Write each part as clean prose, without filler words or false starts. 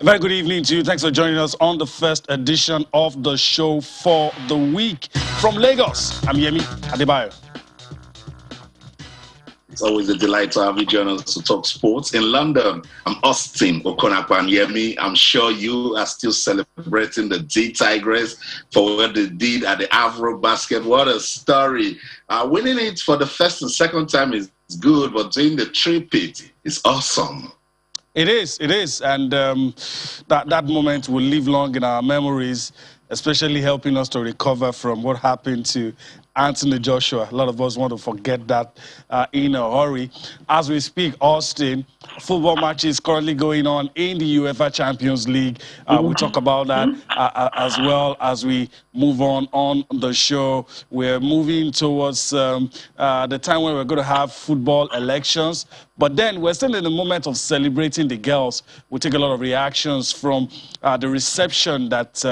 A very good evening to you. Thanks for joining us on the first edition of the show for the week. From Lagos, I'm Yemi Adebayo. It's always a delight to have you join us to talk sports. In London, I'm Austin Okonakwan Yemi. I'm sure you are still celebrating the D Tigress for what they did at the Afro Basket. What a story. Winning it for the first and second time is good, but doing the tripit is awesome. It is, and that moment will live long in our memories, especially helping us to recover from what happened to Anthony Joshua. A lot of us want to forget that in a hurry. As we speak, Austin, football match is currently going on in the UEFA Champions League. We'll talk about that as well as we move on the show. We're moving towards the time when we're going to have football elections. But then we're still in the moment of celebrating the girls. We'll take a lot of reactions from the reception that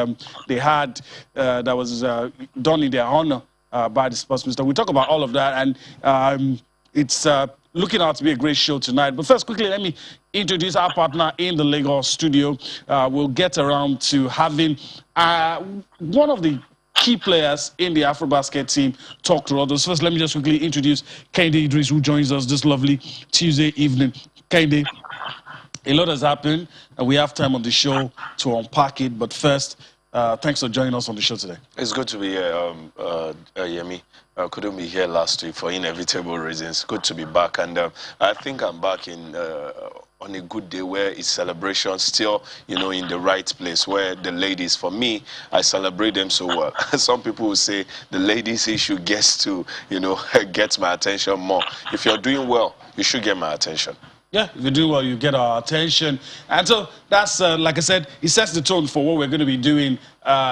they had that was done in their honor by the sports minister. We'll talk about all of that, and it's looking out to be a great show tonight. But first, quickly, let me introduce our partner in the Lagos studio. We'll get around to having one of the key players in the AfroBasket team talk to others. First, let me just quickly introduce Kehinde Idris, who joins us this lovely Tuesday evening. Kehinde, a lot has happened, and we have time on the show to unpack it. But first, thanks for joining us on the show today. It's good to be here, Yemi. I couldn't be here last week for inevitable reasons. Good to be back, and I think I'm back in on a good day where it's celebration, still, you know, in the right place, where the ladies, for me, I celebrate them so well. Some people will say the ladies issue gets to, you know, gets my attention more. If you're doing well, you should get my attention. Yeah, if you do well, you get our attention. And so that's, like I said, it sets the tone for what we're going to be doing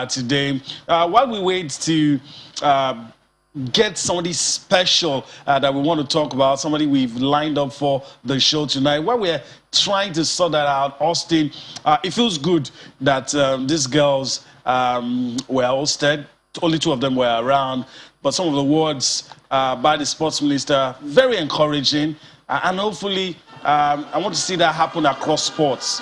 today. While we wait to get somebody special that we want to talk about, somebody we've lined up for the show tonight, while we're trying to sort that out, Austin, it feels good that these girls were hosted. Only two of them were around, but some of the words by the sports minister, very encouraging, and hopefully I want to see that happen across sports.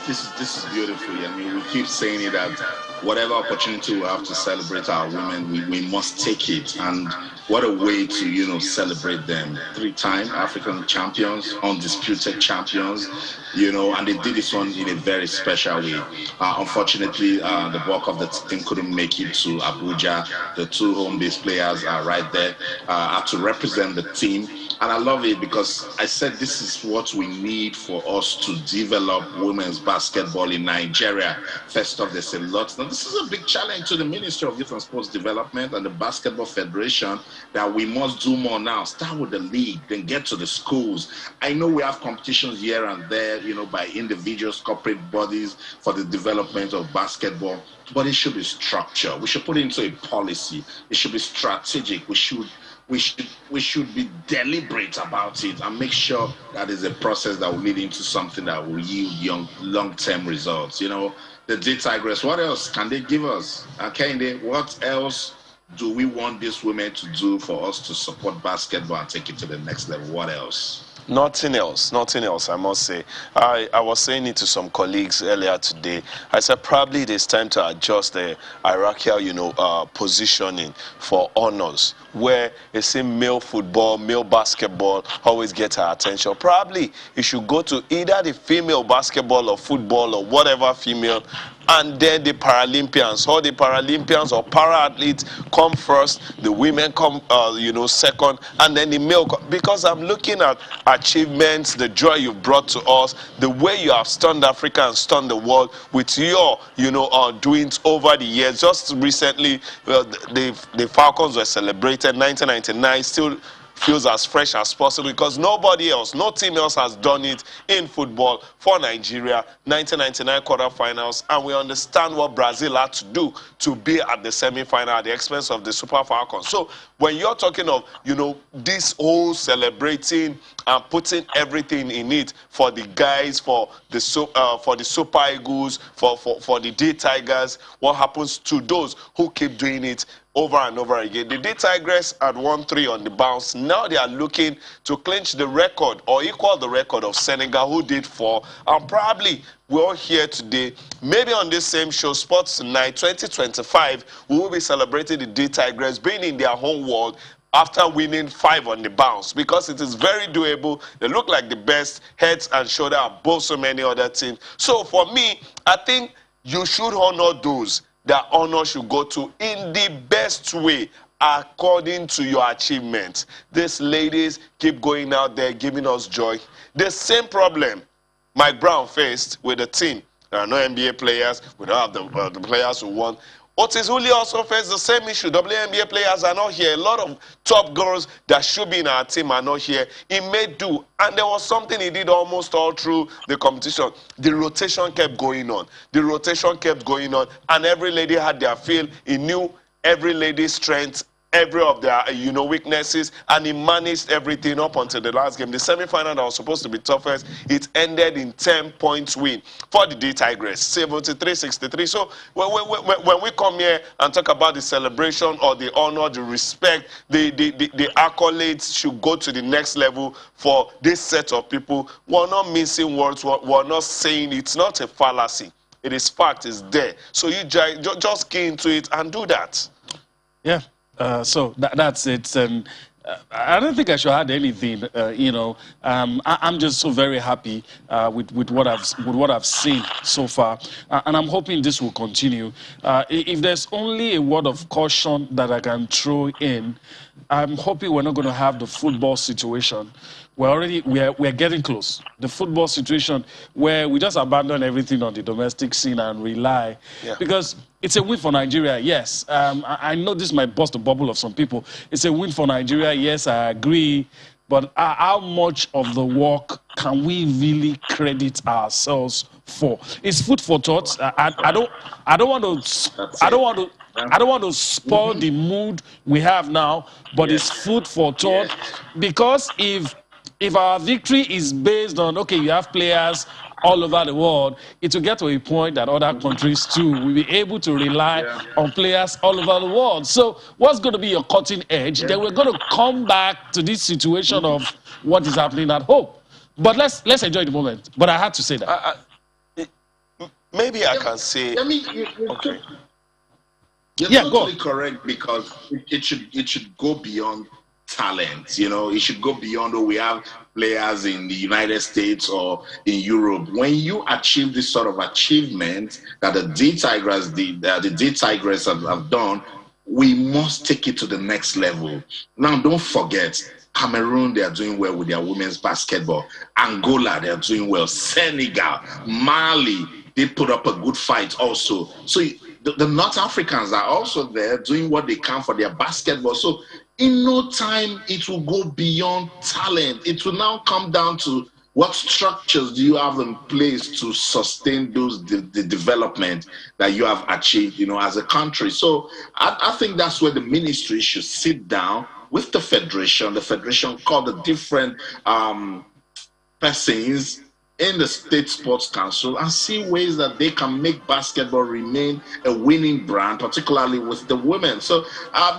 This is beautiful. I mean, we keep saying it that whatever opportunity we have to celebrate our women, we must take it. And what a way to, you know, celebrate them. 3-time African champions, undisputed champions, you know, and they did this one in a very special way. Unfortunately, the bulk of the team couldn't make it to Abuja. The two home-based players are right there, have to represent the team. And I love it because I said this is what we need for us to develop women's basketball in Nigeria. First off, there's a lot. Now, this is a big challenge to the Ministry of Youth and Sports Development and the Basketball Federation that we must do more now. Start with the league, then get to the schools. I know we have competitions here and there, you know, by individuals, corporate bodies for the development of basketball, but it should be structured. We should put it into a policy. It should be strategic. We should be deliberate about it and make sure that is a process that will lead into something that will yield long-term results. You know, the D Tigress, what else can they give us? Kehinde, what else do we want these women to do for us to support basketball and take it to the next level? What else? Nothing else, I must say. I was saying it to some colleagues earlier today. I said probably it is time to adjust the hierarchical, you know, positioning for honors, where they say male football, male basketball always gets our attention. Probably it should go to either the female basketball or football or whatever female, and then the Paralympians, or the Paralympians or para-athletes come first, the women come, you know, second, and then the male, because I'm looking at achievements, the joy you've brought to us, the way you have stunned Africa and stunned the world with your, you know, doings over the years. Just recently, the Falcons were celebrated 1999, still feels as fresh as possible because nobody else, no team else has done it in football for Nigeria. 1999 quarterfinals, and we understand what Brazil had to do to be at the semi-final at the expense of the Super Falcons. So when you're talking of, you know, this whole celebrating and putting everything in it for the guys, for the Super Eagles, for the D Tigers, what happens to those who keep doing it? over and over again. The D Tigress had won 3 on the bounce. Now they are looking to clinch the record or equal the record of Senegal, who did 4. And probably we're all here today. Maybe on this same show, Sports Tonight 2025, we will be celebrating the D Tigress being in their home world after winning 5 on the bounce, because it is very doable. They look like the best heads and shoulders above so many other teams. So for me, I think you should honor those that honor should go to in the best way according to your achievements. These ladies keep going out there giving us joy. The same problem Mike Brown faced with the team. There are no NBA players. We don't have the players who won. Otis Uli also faced the same issue. WNBA players are not here. A lot of top girls that should be in our team are not here. He made do. And there was something he did almost all through the competition. The rotation kept going on. The rotation kept going on. And every lady had their feel. He knew every lady's strength, every of their weaknesses, and he managed everything up until the last game. The semi-final that was supposed to be toughest, it ended in 10 points win for the D Tigress, 73-63. So when we come here and talk about the celebration or the honor, the respect, the accolades should go to the next level for this set of people. We're not missing words. We're not saying it's not a fallacy. It is fact. It's there. So you just key into it and do that. Yeah. So that's it. I don't think I should add anything. I'm just so very happy with what I've seen so far, and I'm hoping this will continue. If there's only a word of caution that I can throw in, I'm hoping we're not going to have the football situation. We're getting close. The football situation where we just abandon everything on the domestic scene and rely, because it's a win for Nigeria, yes. I know this might bust the bubble of some people. It's a win for Nigeria, yes, I agree. But how much of the work can we really credit ourselves for? It's food for thought. I don't want to spoil the mood we have now, but it's food for thought, because if our victory is based on, okay, you have players all over the world, it will get to a point that other countries too will be able to rely on players all over the world. So what's going to be your cutting edge? Then we're going to come back to this situation of what is happening at home. But let's enjoy the moment. But I had to say that. Maybe I can say. Okay. You're totally correct, because it should go beyond talent. It should go beyond, we have players in the United States or in Europe. When you achieve this sort of achievement that the D Tigress have done, we must take it to the next level. Now, don't forget, Cameroon, they are doing well with their women's basketball. Angola, they are doing well. Senegal, Mali, they put up a good fight also. So the North Africans are also there doing what they can for their basketball. So in no time, it will go beyond talent. It will now come down to what structures do you have in place to sustain the development that you have achieved, as a country. So I think that's where the ministry should sit down with the federation. The federation call the different persons in the State Sports Council and see ways that they can make basketball remain a winning brand, particularly with the women. So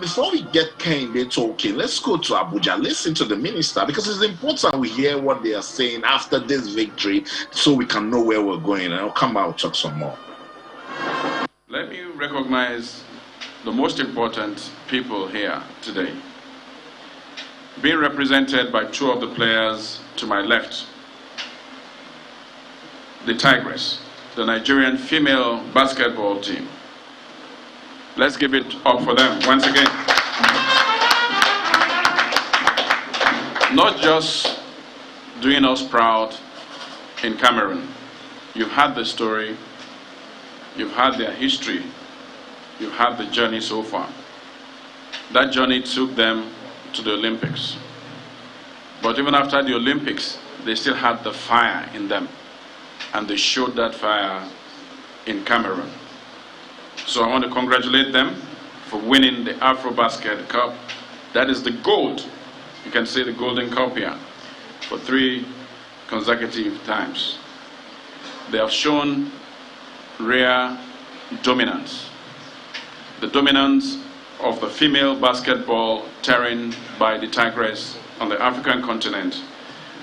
before we get Kehinde talking, let's go to Abuja, listen to the minister, because it's important we hear what they are saying after this victory so we can know where we're going, and I'll come out and talk some more. Let me recognize the most important people here today, being represented by 2 of the players to my left. The Tigress, the Nigerian female basketball team. Let's give it up for them once again. Not just doing us proud in Cameroon. You've had the story, you've had their history, you've had the journey so far. That journey took them to the Olympics. But even after the Olympics, they still had the fire in them. And they showed that fire in Cameroon. So I want to congratulate them for winning the AfroBasket Cup. That is the gold. You can see the golden cup here for 3 consecutive times. They have shown rare dominance. The dominance of the female basketball terrain by the Tigress on the African continent,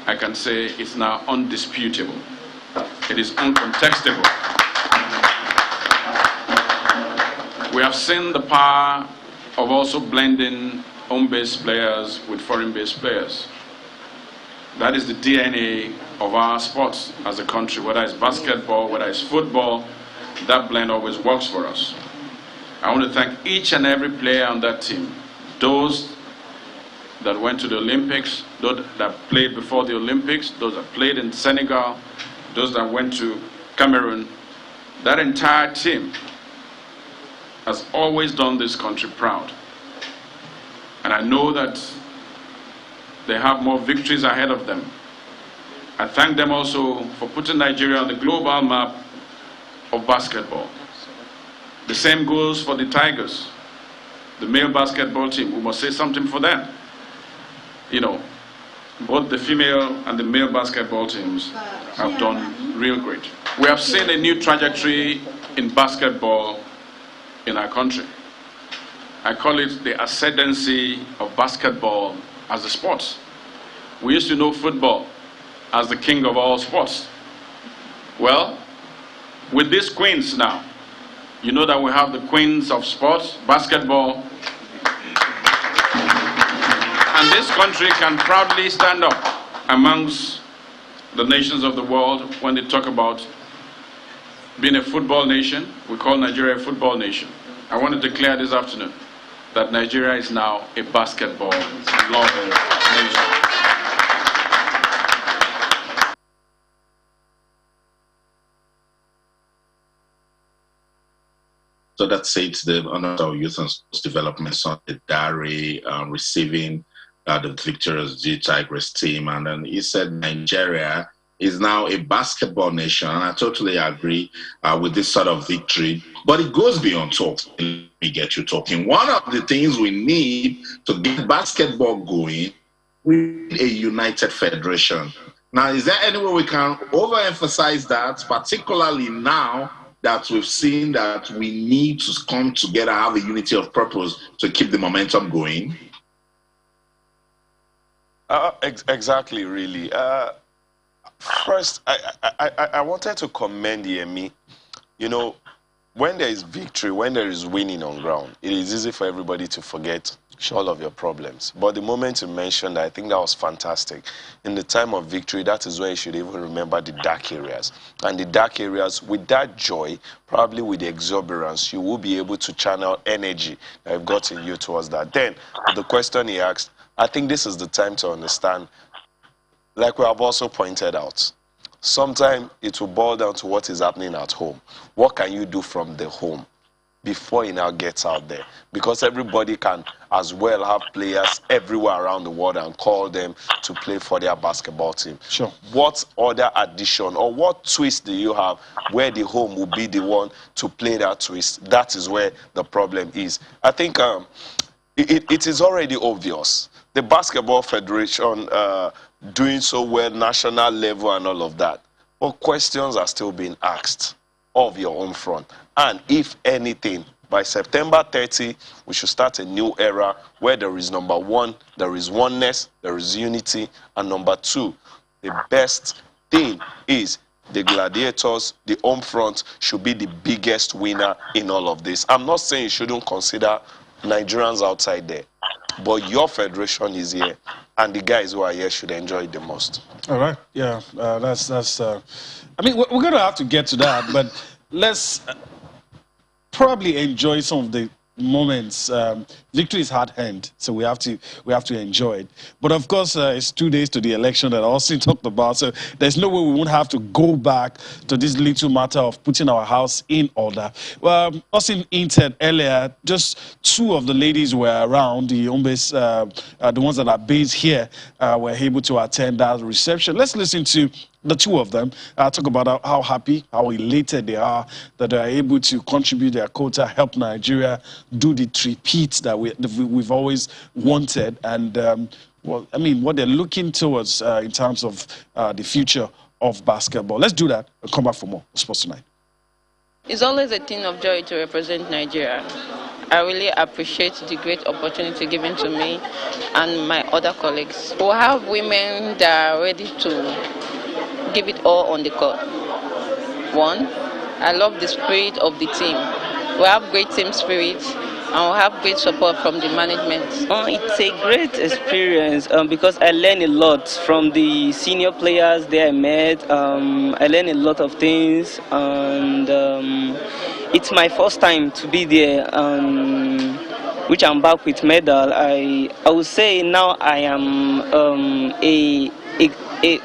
I can say it's now undisputable. It is uncontestable. We have seen the power of also blending home-based players with foreign-based players. That is the DNA of our sports as a country, whether it's basketball, whether it's football, that blend always works for us. I want to thank each and every player on that team, those that went to the Olympics, those that played before the Olympics, those that played in Senegal, those that went to Cameroon. That entire team has always done this country proud. And I know that they have more victories ahead of them. I thank them also for putting Nigeria on the global map of basketball. The same goes for the Tigers, the male basketball team. We must say something for them. You know, both the female and the male basketball teams have done real great. We have seen a new trajectory in basketball in our country. I call it the ascendancy of basketball as a sport. We used to know football as the king of all sports. Well, with these queens now, you know that we have the queens of sports, basketball, and this country can proudly stand up amongst the nations of the world when they talk about being a football nation. We call Nigeria a football nation. I want to declare this afternoon that Nigeria is now a basketball loving nation. So that's it, the honor of youth and sports development Sunday Diary receiving the victorious G Tigers team. And then he said Nigeria is now a basketball nation. And I totally agree with this sort of victory. But it goes beyond talk. Let me get you talking. One of the things we need to get basketball going, we need a united federation. Now, is there any way we can overemphasize that, particularly now that we've seen that we need to come together, have a unity of purpose to keep the momentum going? Exactly, really. First, I wanted to commend Yemi. You know, when there is victory, when there is winning on ground, it is easy for everybody to forget all of your problems. But the moment you mentioned, I think that was fantastic. In the time of victory, that is where you should even remember the dark areas. And the dark areas, with that joy, probably with the exuberance, you will be able to channel energy that I've got in you towards that. Then, the question he asked, I think this is the time to understand, like we have also pointed out, sometimes it will boil down to what is happening at home. What can you do from the home before it now gets out there? Because everybody can as well have players everywhere around the world and call them to play for their basketball team. Sure. What other addition or what twist do you have where the home will be the one to play that twist? That is where the problem is. I think it is already obvious. The Basketball Federation doing so well, national level and all of that. But questions are still being asked of your own front. And if anything, by September 30, we should start a new era where there is, number one, there is oneness, there is unity, and number two, the best thing is the gladiators, the home front, should be the biggest winner in all of this. I'm not saying you shouldn't consider Nigerians outside there, but your federation is here, and the guys who are here should enjoy it the most. All right, yeah, that's. I mean, we're going to have to get to that, but let's probably enjoy some of the moments. Victory is hard earned, so we have to enjoy it. But of course, it's 2 days to the election that Austin talked about, so there's no way we won't have to go back to this little matter of putting our house in order. Well, Austin hinted earlier, just two of the ladies were around, the home-based, the ones that are based here, were able to attend that reception. Let's listen to the two of them talk about how happy, how elated they are that they are able to contribute their quota, help Nigeria do the repeat that we've always wanted, and well, I mean, what they're looking towards in terms of the future of basketball. Let's do that and come back for more Sports Tonight. It's always a thing of joy to represent Nigeria. I really appreciate the great opportunity given to me and my other colleagues. We have women that are ready to give it all on the court. One, I love the spirit of the team. We have great team spirit and we have great support from the management. It's a great experience because I learned a lot from the senior players there I met. I learned a lot of things, and it's my first time to be there, which I'm back with medal. I would say now I am a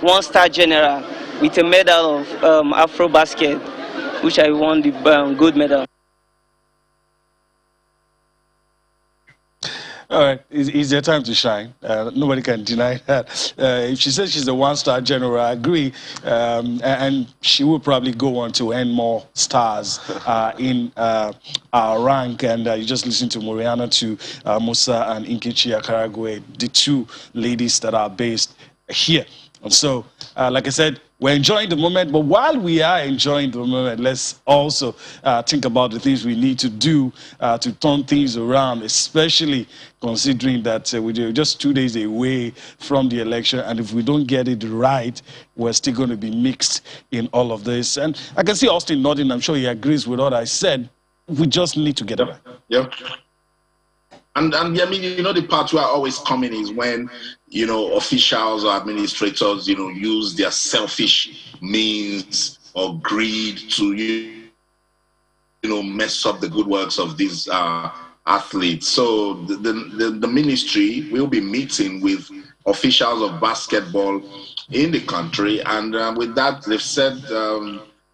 one-star general with a medal of Afro basket, which I won the gold medal. All right, it's their time to shine. Nobody can deny that. If she says she's a one-star general, I agree. And she will probably go on to earn more stars in our rank. And you just listen to Moriana, to Musa and Nkechi Akaragwe, the two ladies that are based here. And so, like I said, we're enjoying the moment, but while we are enjoying the moment, let's also think about the things we need to do to turn things around, especially considering that we're just 2 days away from the election, and if we don't get it right, we're still going to be mixed in all of this. And I can see Austin nodding. I'm sure he agrees with what I said. We just need to get it right. Yep. And I mean, the part where I always come in is when, officials or administrators, use their selfish means or greed to, mess up the good works of these athletes. So the ministry will be meeting with officials of basketball in the country. And with that, they've said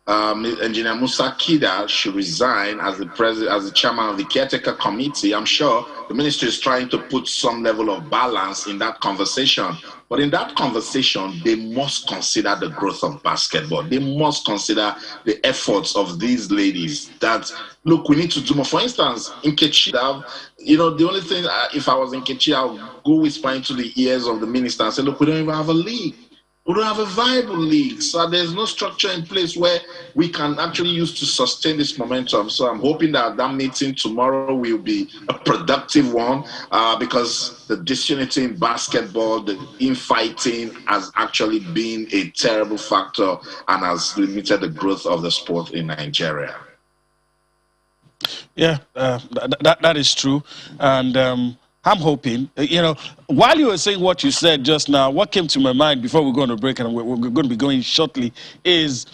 Engineer Musa Kida should resign as the chairman of the caretaker committee. I'm sure the ministry is trying to put some level of balance in that conversation. But in that conversation, they must consider the growth of basketball. They must consider the efforts of these ladies that, look, we need to do more. For instance, in Nkechi, the only thing, if I was in Nkechi, I would go whisper into the ears of the minister and say, look, we don't even have a league. We don't have a viable league, so there's no structure in place where we can actually use to sustain this momentum. So I'm hoping that meeting tomorrow will be a productive one because the disunity in basketball, the infighting has actually been a terrible factor and has limited the growth of the sport in Nigeria. Yeah, that is true. And I'm hoping, while you were saying what you said just now, what came to my mind before we go on a break, and we're going to be going shortly, is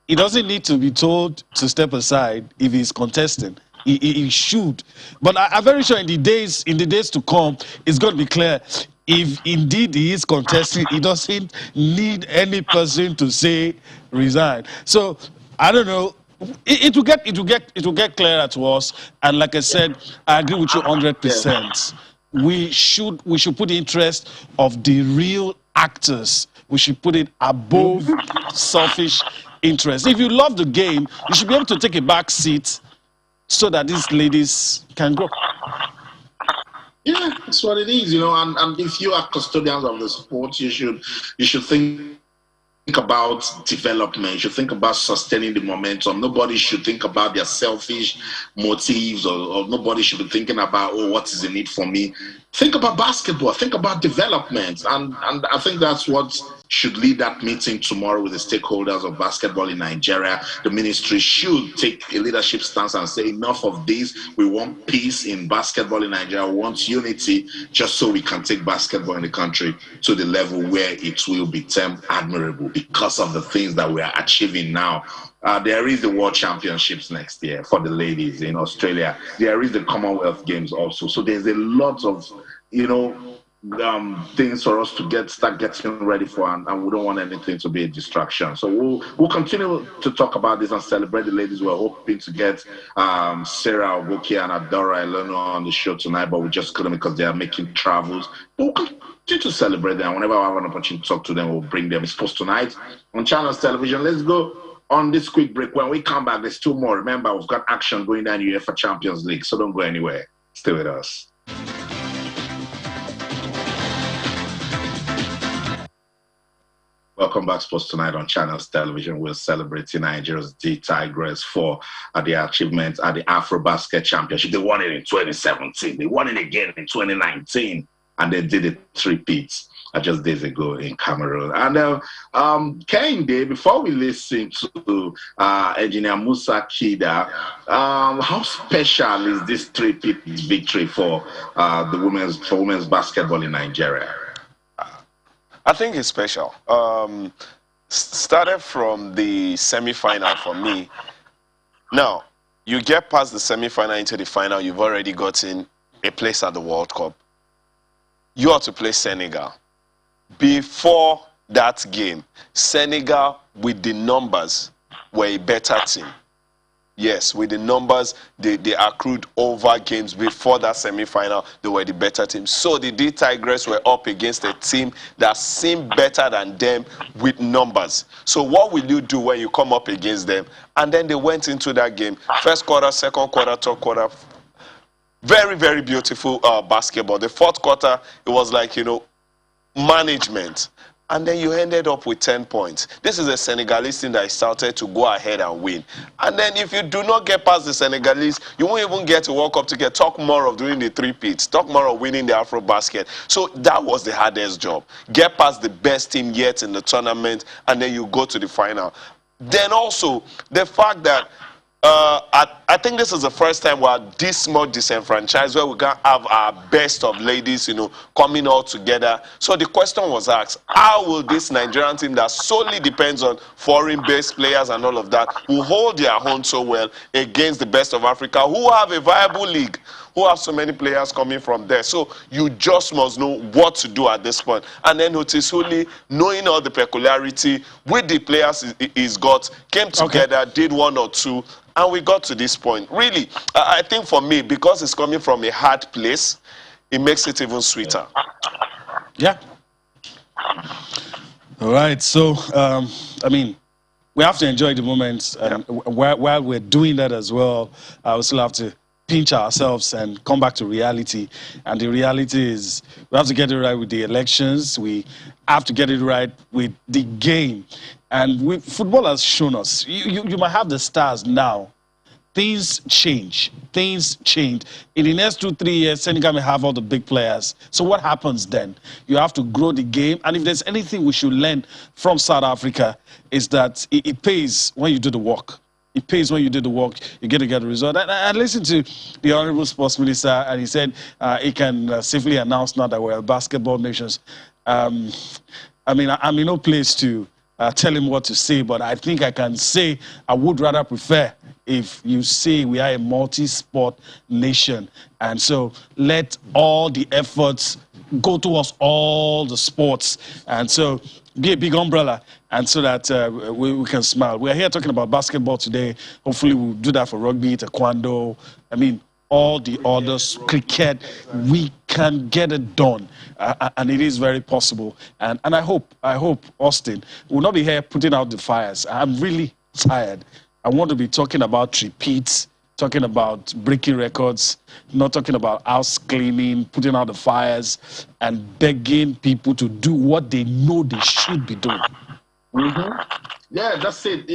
he doesn't need to be told to step aside if he's contesting. He should. But I'm very sure in the days to come, it's going to be clear. If indeed he is contesting, he doesn't need any person to say resign. So I don't know. It will get clearer to us. And like I said, I agree with you 100%. We should put the interest of the real actors. We should put it above selfish interest. If you love the game, you should be able to take a back seat so that these ladies can grow. Yeah, that's what it is, and if you are custodians of the sport, you should think about development. You should think about sustaining the momentum. Nobody should think about their selfish motives, or nobody should be thinking about, what is in it for me. Think about basketball. Think about development. And I think that's what should lead that meeting tomorrow with the stakeholders of basketball in Nigeria. The ministry should take a leadership stance and say, enough of this. We want peace in basketball in Nigeria. We want unity, just so we can take basketball in the country to the level where it will be termed admirable because of the things that we are achieving now. There is the World Championships next year for the ladies in Australia. There is the Commonwealth Games also. So there's a lot of, things for us to start getting ready for, and we don't want anything to be a distraction. So we'll continue to talk about this and celebrate the ladies. We're hoping to get Sarah Obuki and Adora Eleno on the show tonight, but we just couldn't because they are making travels. But we'll continue to celebrate them. Whenever I have an opportunity to talk to them, we'll bring them. It's post tonight on Channels Television. Let's go on this quick break. When we come back, there's two more. Remember, we've got action going down UEFA Champions League, so don't go anywhere. Stay with us. Welcome back, Sports Tonight on Channels Television. We're celebrating Nigeria's D Tigress for their achievements at the AfroBasket Championship. They won it in 2017. They won it again in 2019, and they did it three-peats just days ago in Cameroon. And Kehinde, before we listen to Engineer Musa Kida, how special is this three-peat victory for women's basketball in Nigeria? I think it's special. Started from the semi-final for me. Now, you get past the semi-final into the final, you've already gotten a place at the World Cup. You have to play Senegal. Before that game, Senegal, with the numbers, were a better team. Yes, with the numbers, they accrued over games before that semi-final. They were the better team. So the D Tigress were up against a team that seemed better than them with numbers. So what will you do when you come up against them? And then they went into that game. First quarter, second quarter, third quarter. Very, very beautiful basketball. The fourth quarter, it was like, management. And then you ended up with 10 points. This is a Senegalese team that started to go ahead and win. And then if you do not get past the Senegalese, you won't even get to World Cup to talk more of doing the three-peats, talk more of winning the AfroBasket. So that was the hardest job. Get past the best team yet in the tournament, and then you go to the final. Then also, the fact that I think this is the first time we're this much disenfranchised, where we can have our best of ladies, coming all together. So the question was asked, how will this Nigerian team that solely depends on foreign-based players and all of that, who hold their own so well against the best of Africa, who have a viable league, who have so many players coming from there? So you just must know what to do at this point. And then Otisuli, knowing all the peculiarity with the players he's got, came together, did one or two, and we got to this point. Really, I think for me, because it's coming from a hard place, it makes it even sweeter. Yeah. All right. So, we have to enjoy the moment. While we're doing that as well, we still have to pinch ourselves and come back to reality. And the reality is we have to get it right with the elections. We have to get it right with the game. And football has shown us, you might have the stars now. Things change. Things change. In the next 2-3 years, Senegal may have all the big players. So what happens then? You have to grow the game. And if there's anything we should learn from South Africa, is that it pays when you do the work. It pays when you do the work, you get to get the result. And I listened to the Honorable Sports Minister, and he said he can safely announce now that we're a basketball nation. I'm in no place to tell him what to say, but I think I can say I would rather prefer if you say we are a multi-sport nation. And so let all the efforts go towards all the sports. And so be a big umbrella, and so that we can smile. We're here talking about basketball today. Hopefully we'll do that for rugby, taekwondo, all the others, cricket. We can get it done, and it is very possible. And I hope, Austin, will not be here putting out the fires. I'm really tired. I want to be talking about repeats, talking about breaking records, not talking about house cleaning, putting out the fires, and begging people to do what they know they should be doing. Yeah, that's it,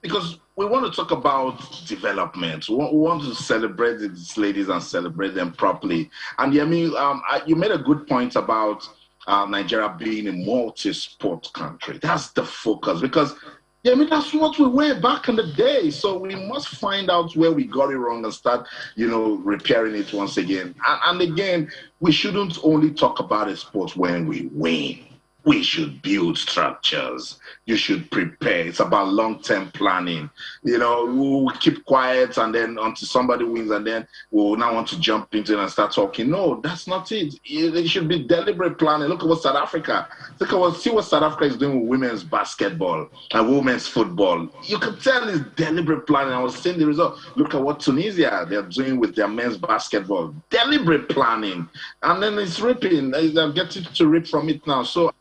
because we want to talk about development. We want to celebrate these ladies and celebrate them properly. And you made a good point about Nigeria being a multi-sport country. That's the focus, because that's what we were back in the day. So we must find out where we got it wrong and start, repairing it once again. And again, we shouldn't only talk about a sport when we win. We should build structures. You should prepare. It's about long-term planning. We'll keep quiet and then until somebody wins, and then we'll now want to jump into it and start talking. No, that's not it. It should be deliberate planning. Look at what South Africa. See what South Africa is doing with women's basketball and women's football. You can tell it's deliberate planning. I was seeing the result. Look at what Tunisia they're doing with their men's basketball. Deliberate planning. And then it's ripping. They're getting to rip from it now. So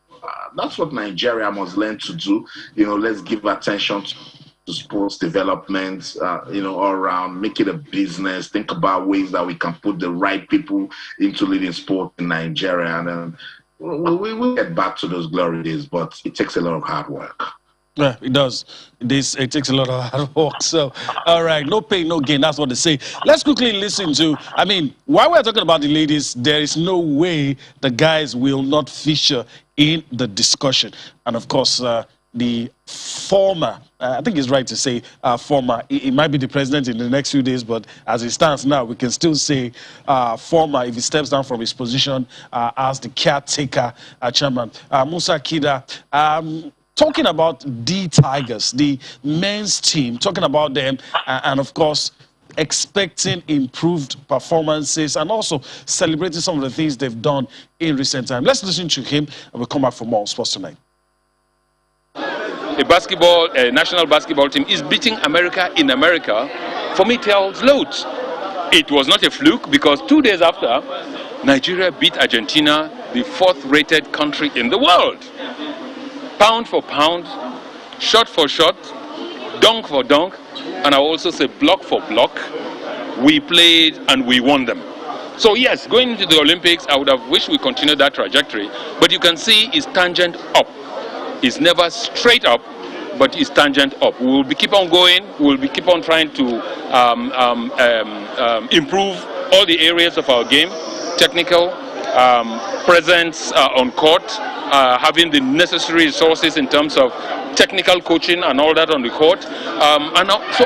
that's what Nigeria must learn to do. Let's give attention to sports development, all around, make it a business, think about ways that we can put the right people into leading sport in Nigeria. And we will get back to those glory days, but it takes a lot of hard work. Yeah, it does. It takes a lot of hard work. So, all right, no pain, no gain. That's what they say. Let's quickly listen to, I mean, while we're talking about the ladies, there is no way the guys will not feature in the discussion. And of course, the former, I think it's right to say former, he might be the president in the next few days, but as it stands now, we can still say former if he steps down from his position as the caretaker chairman. Musa Kida, talking about the Tigers, the men's team, talking about them, and of course, expecting improved performances and also celebrating some of the things they've done in recent time. Let's listen to him and we'll come back for more on Sports Tonight. A national basketball team is beating America in America, for me tells loads. It was not a fluke because 2 days after, Nigeria beat Argentina, the 4th-rated country in the world. Pound for pound, shot for shot, dunk for dunk, and I also say block for block, we played and we won them. So yes, going into the Olympics, I would have wished we continued that trajectory, but you can see it's tangent up. It's never straight up, but it's tangent up. We will keep on going. We will keep on trying to improve all the areas of our game, technical, presence on court, having the necessary resources in terms of technical coaching and all that on the court. So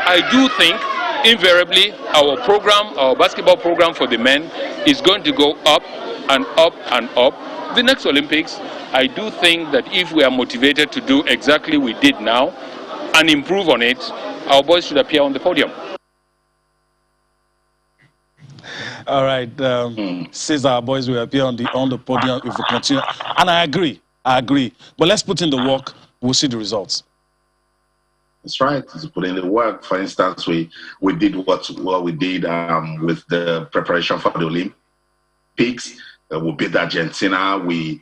I do think invariably our program, our basketball program for the men is going to go up and up and up. The next Olympics, I do think that if we are motivated to do exactly we did now and improve on it, our boys should appear on the podium. All right, says our boys will appear on the podium if we continue. And I agree. But let's put in the work. We'll see the results. That's right. To put in the work. For instance, we did what we did with the preparation for the Olympics. We beat Argentina. We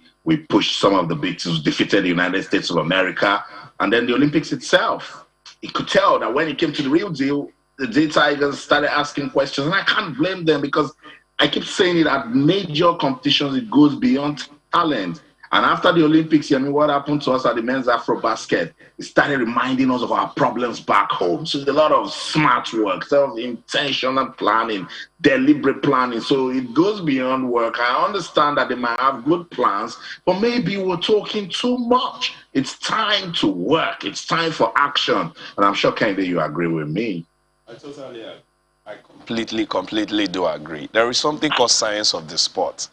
pushed some of the big teams, defeated the United States of America, and then the Olympics itself. You could tell that when it came to the real deal, the Tigers started asking questions, and I can't blame them because I keep saying it at major competitions, it goes beyond talent. And after the Olympics, what happened to us at the men's Afro basket? It started reminding us of our problems back home. So there's a lot of smart work, intentional planning, deliberate planning. So it goes beyond work. I understand that they might have good plans, but maybe we're talking too much. It's time to work. It's time for action. And I'm sure, Kende, you agree with me. I totally agree. I completely do agree. There is something called science of the sport.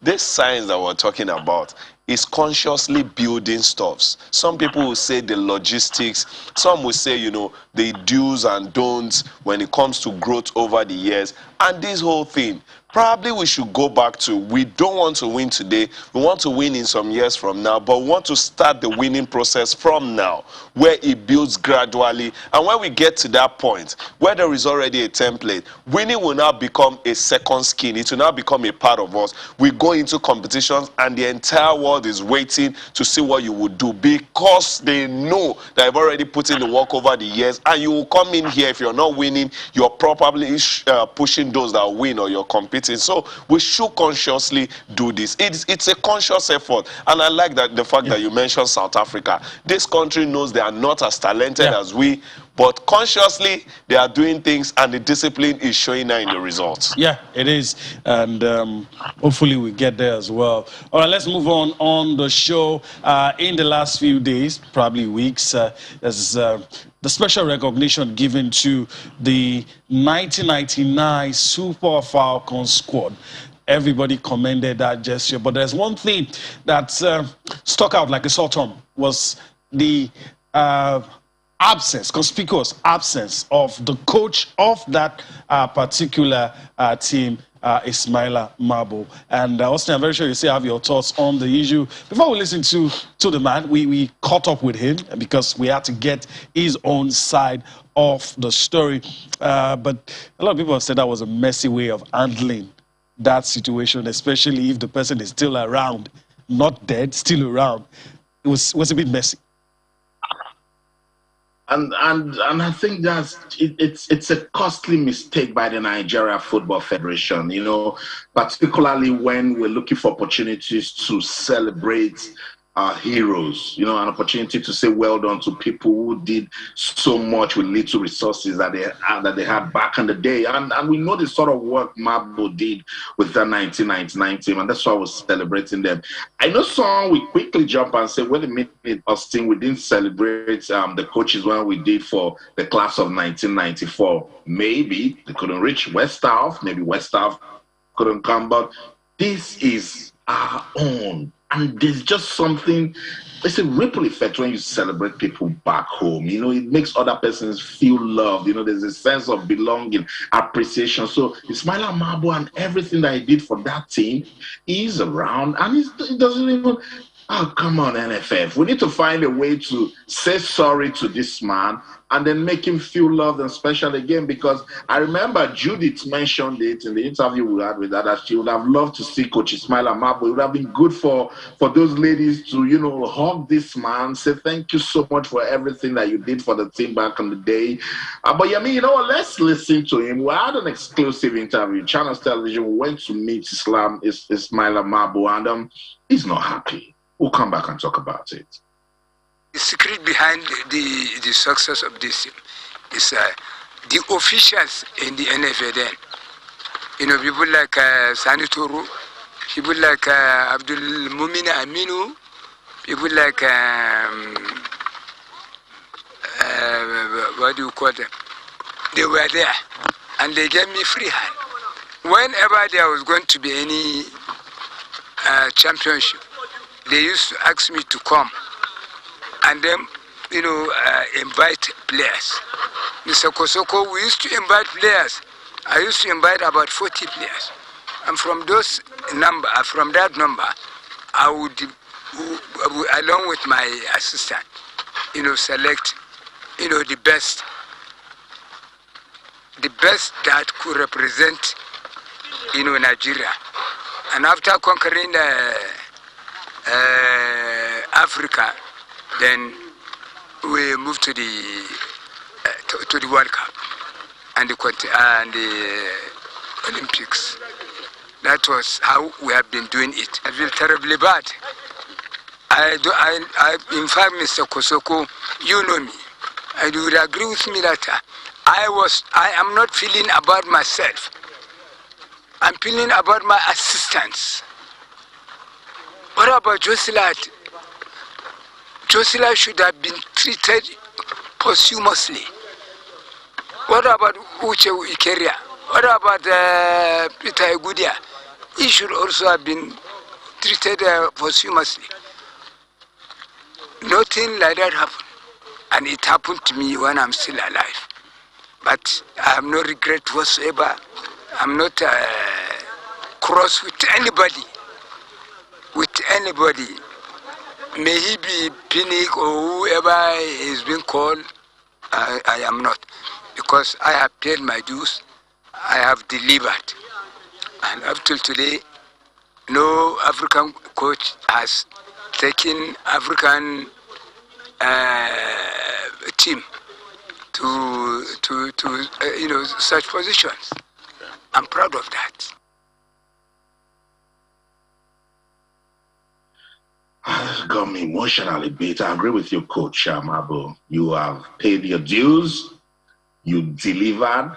This science that we're talking about is consciously building stuffs. Some people will say the logistics. Some will say, the do's and don'ts when it comes to growth over the years. And this whole thing, probably we should go back to, we don't want to win today. We want to win in some years from now, but we want to start the winning process from now, where it builds gradually. And when we get to that point, where there is already a template, winning will now become a second skin. It will now become a part of us. We go into competitions and the entire world is waiting to see what you would do because they know that you've already put in the work over the years, and you will come in here. If you're not winning, you're probably pushing those that win, or you're competing. So we should consciously do this. It's a conscious effort, and I like that the fact that you mentioned South Africa. This country knows they are not as talented as we, but consciously they are doing things, and the discipline is showing now in the results. Yeah, it is, and hopefully we get there as well. All right, let's move on the show. In the last few days, probably weeks, there's the special recognition given to the 1999 Super Falcons squad. Everybody commended that gesture, but there's one thing that stuck out like a sore thumb, was the conspicuous absence of the coach of that particular team, Ismaila Mabo. And Austin, I'm very sure you still have your thoughts on the issue. Before we listen to the man, we caught up with him because we had to get his own side of the story. But a lot of people have said that was a messy way of handling that situation, especially if the person is still around, not dead, still around. It was a bit messy. And I think it's a costly mistake by the Nigeria Football Federation, particularly when we're looking for opportunities to celebrate our heroes, an opportunity to say well done to people who did so much with little resources that they had back in the day. And we know the sort of work Mabo did with the 1999 team, and that's why I was celebrating them. I know some we quickly jump and say, wait a minute, Austin, we didn't celebrate the coaches when we did for the class of 1994. Maybe they couldn't reach Westhoff, maybe Westhoff couldn't come, but this is our own. And there's just something, it's a ripple effect when you celebrate people back home. It makes other persons feel loved. There's a sense of belonging, appreciation. So Ismaila Mabo and everything that he did for that team is around, and it doesn't even. Oh, come on, NFF. We need to find a way to say sorry to this man and then make him feel loved and special again, because I remember Judith mentioned it in the interview we had with her that she would have loved to see Coach Ismaila Mabo. It would have been good for those ladies to, hug this man, say thank you so much for everything that you did for the team back in the day. But Yami, you know what? Let's listen to him. We had an exclusive interview. Channels Television went to meet Ismaila Mabo, and he's not happy. We'll come back and talk about it. The secret behind the success of this is the officials in the NFL then. People like Sani Toru, people like Abdul Mumin Aminu, people like, what do you call them? They were there, and they gave me free hand. Whenever there was going to be any championship, they used to ask me to come and then, invite players. Mr. Kosoko, we used to invite players. I used to invite about 40 players. And from that number, I would, along with my assistant, select, the best that could represent, Nigeria. And after conquering Africa, then we moved to the World Cup and the Olympics. That was how we have been doing it. I feel terribly bad. In fact, Mr. Kosoko, you know me, and you would agree with me that I am not feeling about myself. I'm feeling about my assistants. What about Josila? Josila should have been treated posthumously. What about Uche Ikeria? What about Peter Egudia? He should also have been treated posthumously. Nothing like that happened. And it happened to me when I'm still alive. But I have no regret whatsoever. I'm not cross with anybody. May he be Pinnick or whoever is being called, I am not. Because I have paid my dues, I have delivered. And up till today, no African coach has taken African team to such positions. I'm proud of that. This got me emotionally beat. I agree with you, Coach Mabo. You have paid your dues. You delivered.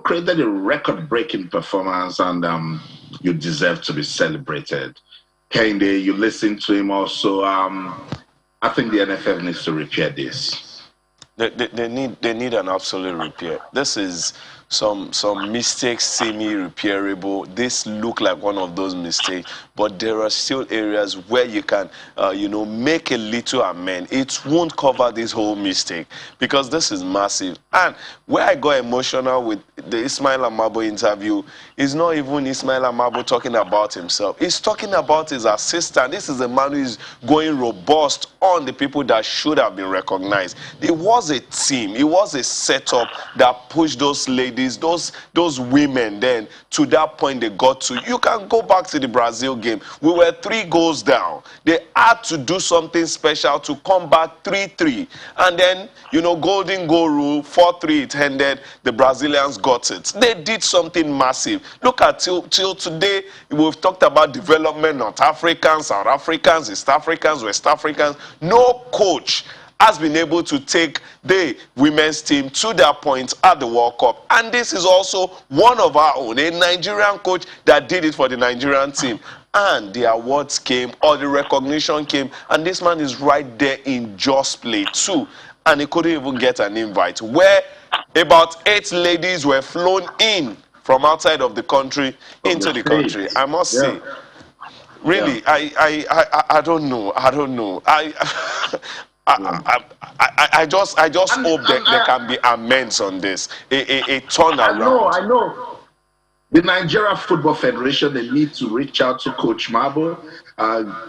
Created a record-breaking performance, and you deserve to be celebrated. Kende, you listen to him also. I think the NFF needs to repair this. They need an absolute repair. This is some mistakes semi-repairable. This look like one of those mistakes, but there are still areas where you can, make a little amend. It won't cover this whole mistake because this is massive. And where I got emotional with the Ismaila Mabo interview is not even Ismaila Mabo talking about himself. He's talking about his assistant. This is a man who is going robust on the people that should have been recognized. It was a team. It was a setup that pushed those ladies ladies, those women then, to that point they got to. You can go back to the Brazil game. We were 3 goals down. They had to do something special to come back 3-3. And then, you know, golden goal rule, 4-3 it ended. The Brazilians got it. They did something massive. Look at till today, we've talked about development, North Africans, South Africans, East Africans, West Africans. No coach has been able to take the women's team to that point at the World Cup. And this is also one of our own, a Nigerian coach that did it for the Nigerian team. And the awards came, or the recognition came, and this man is right there in Just Play too. And he couldn't even get an invite, where about 8 ladies were flown in from outside of the country into the country. I must say, really, I don't know. I just hope that there can be amends on this, a turnaround. I know. The Nigeria Football Federation, they need to reach out to Coach Mabo,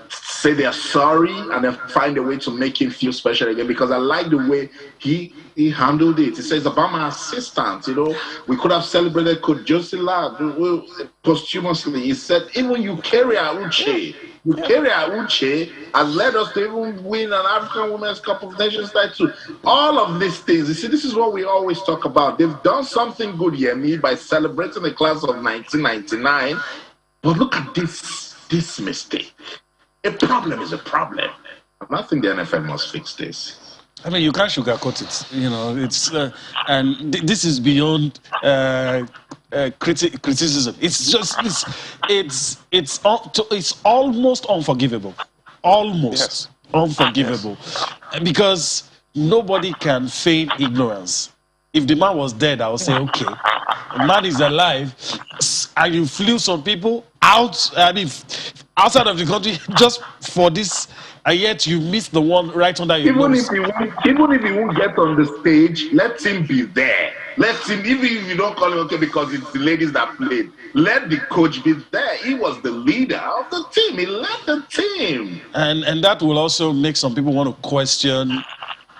say they're sorry, and then find a way to make him feel special again, because I like the way he handled it. He says, about my assistant, you know, we could have celebrated Coach Josila posthumously. He said, even Uche has led us to even win an African Women's Cup of Nations title. All of these things, you see, this is what we always talk about. They've done something good, Yemi, by celebrating the class of 1999. But look at this mistake. A problem is a problem. And I think the NFL must fix this. I mean, you can't sugarcoat it. You know, it's and this is beyond criticism. It's just it's almost unforgivable, almost unforgivable, because nobody can feign ignorance. If the man was dead, I would say, okay, the man is alive, and you flew some people out, and if outside of the country just for this. And yet you miss the one right under your nose. Even if he won't get on the stage, let him be there. Let him, even if you don't call him okay because it's the ladies that played, let the coach be there. He was the leader of the team. He led the team. And that will also make some people want to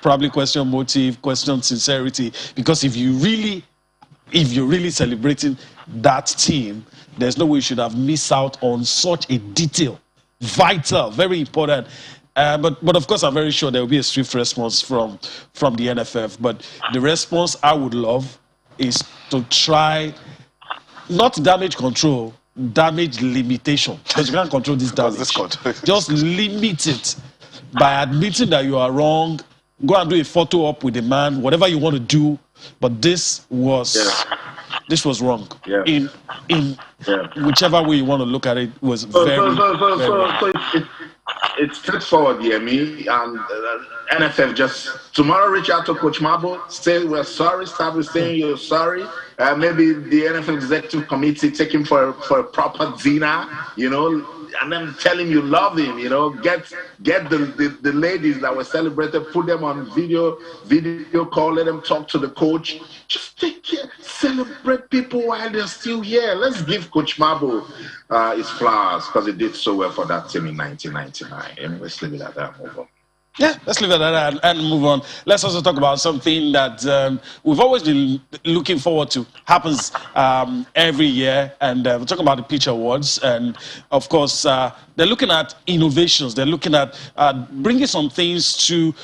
probably question motive, question sincerity. Because if you're really celebrating that team, there's no way you should have missed out on such a detail. Vital, very important. But of course, I'm very sure there will be a swift response from the NFF. But the response I would love is to try not damage control, damage limitation. Because you can't control this damage. Just limit it by admitting that you are wrong. Go and do a photo op with the man, whatever you want to do. But this was wrong. In whichever way you want to look at it, was very it's straightforward, Yemi, and NFF just tomorrow reach out to Coach Mabo, say we're sorry, start with saying you're sorry. Maybe the NFL executive committee take him for a proper dinner, you know, and then tell him you love him, you know, get the ladies that were celebrated, put them on video call, let them talk to the coach. Just take care, celebrate people while they're still here. Let's give Coach Mabo his flowers, because he did so well for that team in 1999. And let's leave it at that, move on. Yeah, let's leave it at that and move on. Let's also talk about something that we've always been looking forward to. Happens every year, and we're talking about the Pitch Awards. And of course, they're looking at innovations. They're looking at bringing some things to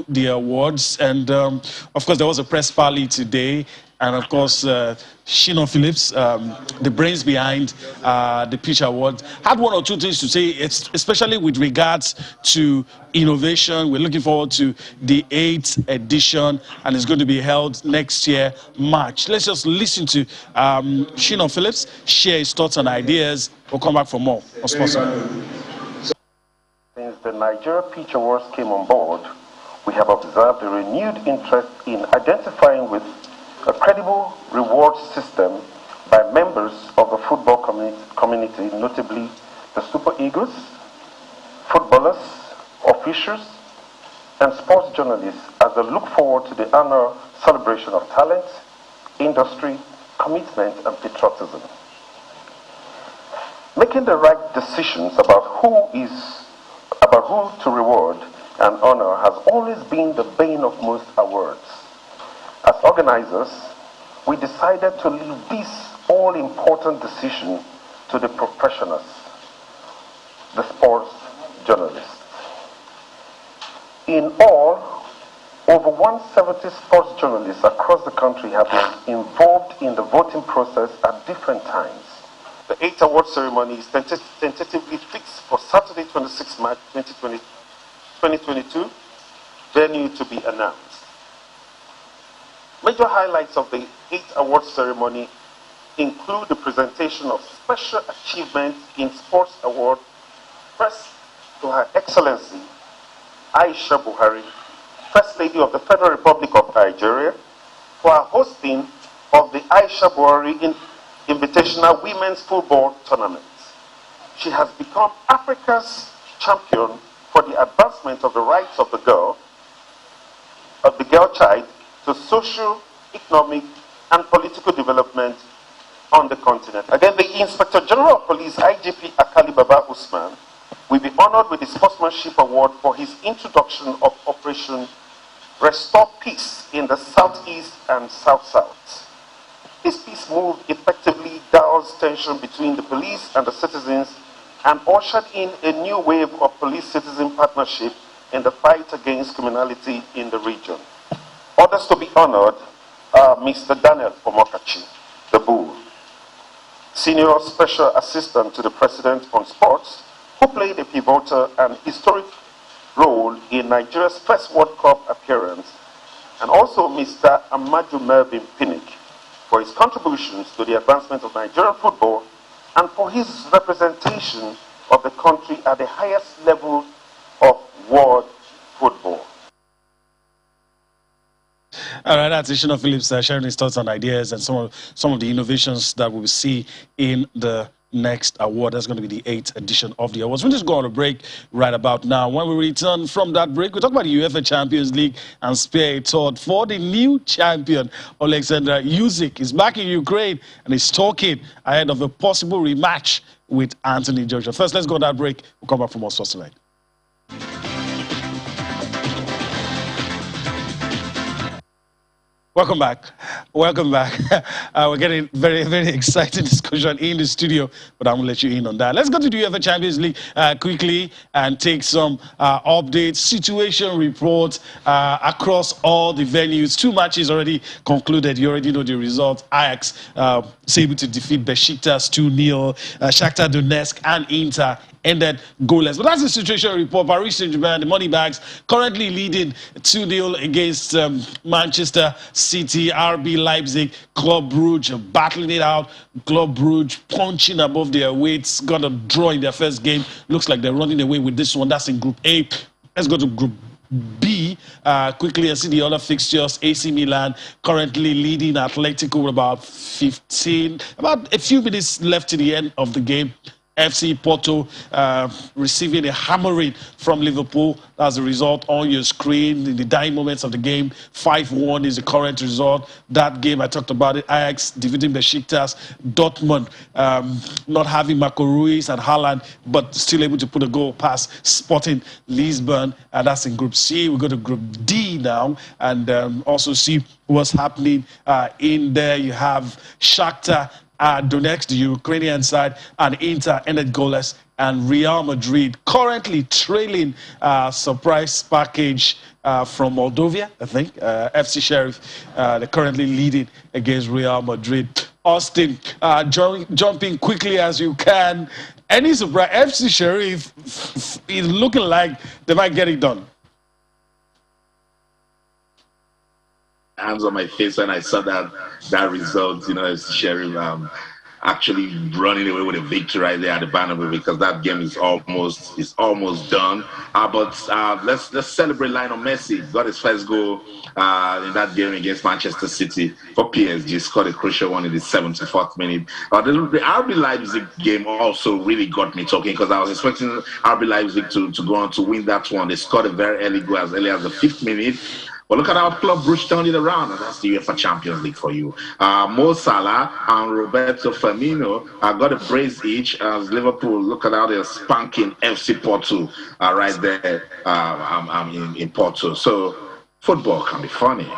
the awards. And of course, there was a press party today. And of course, Shino Phillips, the brains behind the Pitch Awards, had one or two things to say, especially with regards to innovation. We're looking forward to the 8th edition, and it's going to be held next year, March. Let's just listen to Shino Phillips share his thoughts and ideas. We'll come back for more on Sports. Since the Nigeria Pitch Awards came on board, we have observed a renewed interest in identifying with a credible reward system by members of the football community, notably the Super Eagles, footballers, officials, and sports journalists, as they look forward to the annual celebration of talent, industry, commitment, and patriotism. Making the right decisions about who to reward and honor has always been the bane of most awards. As organizers, we decided to leave this all-important decision to the professionals, the sports journalists. In all, over 170 sports journalists across the country have been involved in the voting process at different times. The 8th award ceremony is tentatively fixed for Saturday, 26 March 2022, venue to be announced. Major highlights of the 8th award ceremony include the presentation of Special Achievement in Sports Award, first to Her Excellency Aisha Buhari, First Lady of the Federal Republic of Nigeria, for her hosting of the Aisha Buhari Invitational Women's Football Tournament. She has become Africa's champion for the advancement of the rights of the girl child to social, economic, and political development on the continent. Again, the Inspector General of Police, IGP Akali Baba Usman, will be honored with the Sportsmanship Award for his introduction of Operation Restore Peace in the Southeast and South-South. This peace move effectively doused tension between the police and the citizens and ushered in a new wave of police-citizen partnership in the fight against criminality in the region. Others to be honored are Mr. Daniel Pomokachi, the Bull, Senior Special Assistant to the President on Sports, who played a pivotal and historic role in Nigeria's first World Cup appearance, and also Mr. Amaju Melvin Pinnick for his contributions to the advancement of Nigerian football and for his representation of the country at the highest level of world football. All right, that's Ishino Phillips sharing his thoughts and ideas and some of the innovations that we'll see in the next award. That's going to be the 8th edition of the awards. We'll just go on a break right about now. When we return from that break, we'll talk about the UEFA Champions League and spare a thought for the new champion. Alexander Usyk is back in Ukraine and is talking ahead of a possible rematch with Anthony Joshua. First, let's go on that break. We'll come back for more sports tonight. Welcome back. Welcome back. We're getting very, very exciting discussion in the studio, but I'm going to let you in on that. Let's go to the UEFA Champions League quickly and take some updates, situation reports across all the venues. 2 matches already concluded. You already know the results. Ajax was able to defeat Besiktas 2-0. Shakhtar Donetsk and Inter ended goalless. But that's the situation report. Paris Saint-Germain, the Moneybags, currently leading 2-0 against Manchester City. RB Leipzig, Club Brugge battling it out. Club Brugge punching above their weights. Got a draw in their first game. Looks like they're running away with this one. That's in Group A. Let's go to Group B quickly and see the other fixtures. AC Milan currently leading Atletico with about a few minutes left to the end of the game. FC Porto receiving a hammering from Liverpool. That's the result on your screen in the dying moments of the game. 5-1 is the current result. That game, I talked about it. Ajax defeating Besiktas. Dortmund not having Marco Ruiz and Haaland, but still able to put a goal past Sporting Lisbon. And that's in Group C. We go to Group D now and also see what's happening in there. You have Shakhtar Donetsk, the Ukrainian side, and Inter ended goalless, and Real Madrid currently trailing surprise package from Moldova, I think, FC Sheriff. They're currently leading against Real Madrid. Austin, jumping quickly as you can. Any surprise? FC Sheriff is looking like they might get it done. Hands on my face when I saw that result, you know, as Sheriff actually running away with a victory right there at the Bernabeu, because that game is almost done. But let's celebrate Lionel Messi. Got his first goal in that game against Manchester City for PSG. Scored a crucial one in the 74th minute. The RB Leipzig game also really got me talking, because I was expecting RB Leipzig to go on to win that one. They scored a very early goal as early as the 5th minute. But look at how Club Brugge turned it around, and that's the UEFA Champions League for you. Mo Salah and Roberto Firmino got a brace each as Liverpool. Look at how they're spanking FC Porto right there in Porto. So football can be funny,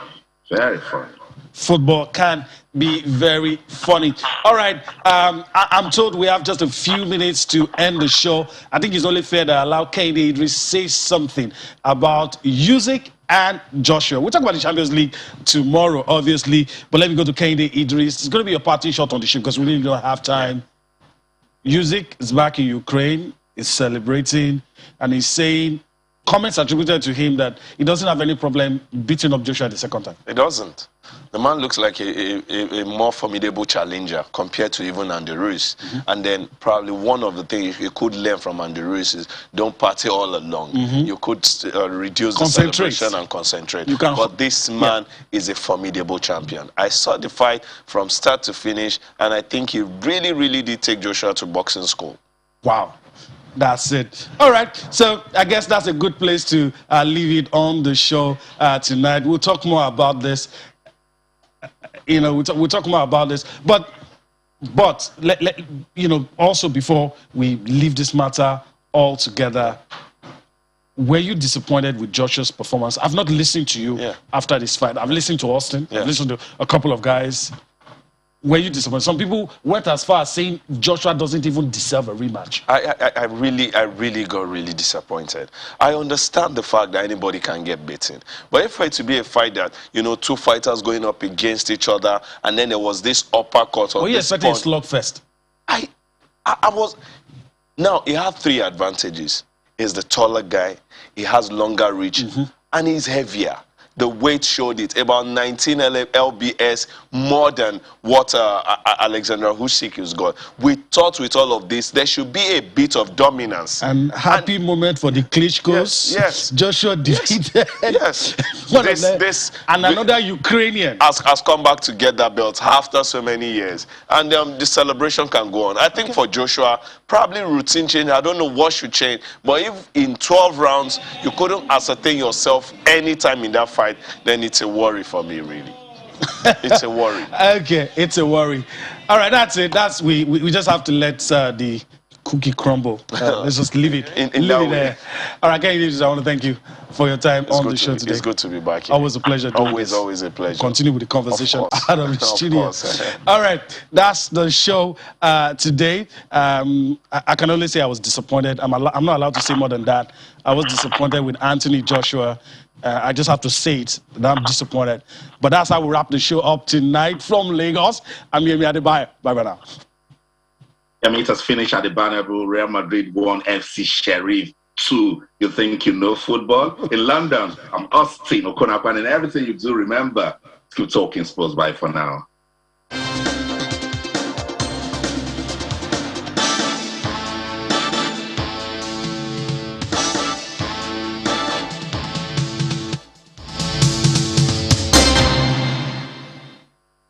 very funny. football can be very funny. All right, I'm told we have just a few minutes to end the show. I think it's only fair that I allow Kehinde Idris say something about Usyk and Joshua. We'll talk about the Champions League tomorrow, obviously, but let me go to Kehinde Idris. It's going to be a party shot on the show because we really don't have time. Usyk is back in Ukraine, is celebrating, and he's saying, comments attributed to him that he doesn't have any problem beating up Joshua the second time. He doesn't. The man looks like a more formidable challenger compared to even Andy Ruiz. And then probably one of the things you could learn from Andy Ruiz is don't party all along. You could reduce the celebration and concentrate. But this man is a formidable champion. I saw the fight from start to finish, and I think he really, really did take Joshua to boxing school. Wow. That's it. All right. So I guess that's a good place to leave it on the show tonight. We'll talk more about this. We'll talk more about this. But also before we leave this matter altogether, were you disappointed with Joshua's performance? I've not listened to you after this fight. I've listened to Austin. I've listened to a couple of guys. Were you disappointed? Some people went as far as saying Joshua doesn't even deserve a rematch. I really got really disappointed. I understand the fact that anybody can get beaten. But if it to be a fight that, two fighters going up against each other, and then there was this uppercut of this expecting a slugfest. I was... Now, he had three advantages. He's the taller guy, he has longer reach, and he's heavier. The weight showed it, about 19 lbs more than what Alexander Usyk has got. We thought with all of this, there should be a bit of dominance. And happy moment for the Klitschko's. Yes. Joshua defeated. Yes. Another Ukrainian has come back to get that belt after so many years. And the celebration can go on. I think for Joshua, probably routine change. I don't know what should change. But if in 12 rounds, you couldn't ascertain yourself anytime in that fight, then it's a worry for me, really. It's a worry. Okay, it's a worry. All right, that's it. We just have to let the cookie crumble. Let's just leave it. Leave it there. All right, Kehinde, I want to thank you for your time on the show today. It's good to be back here. Always a pleasure. Always a pleasure. Continue with the conversation out of the studio. All right, that's the show today. I can only say I was disappointed. I'm not allowed to say more than that. I was disappointed with Anthony Joshua. I just have to say it, that I'm disappointed. But that's how we wrap the show up tonight from Lagos. I'm Yemi Adebayo. Bye-bye now. It has finished at the Bernabeu. Real Madrid 1, FC Sheriff 2. You think you know football? In London, I'm Austin Okonakwan, and everything you do, remember, keep talking sports. Bye for now.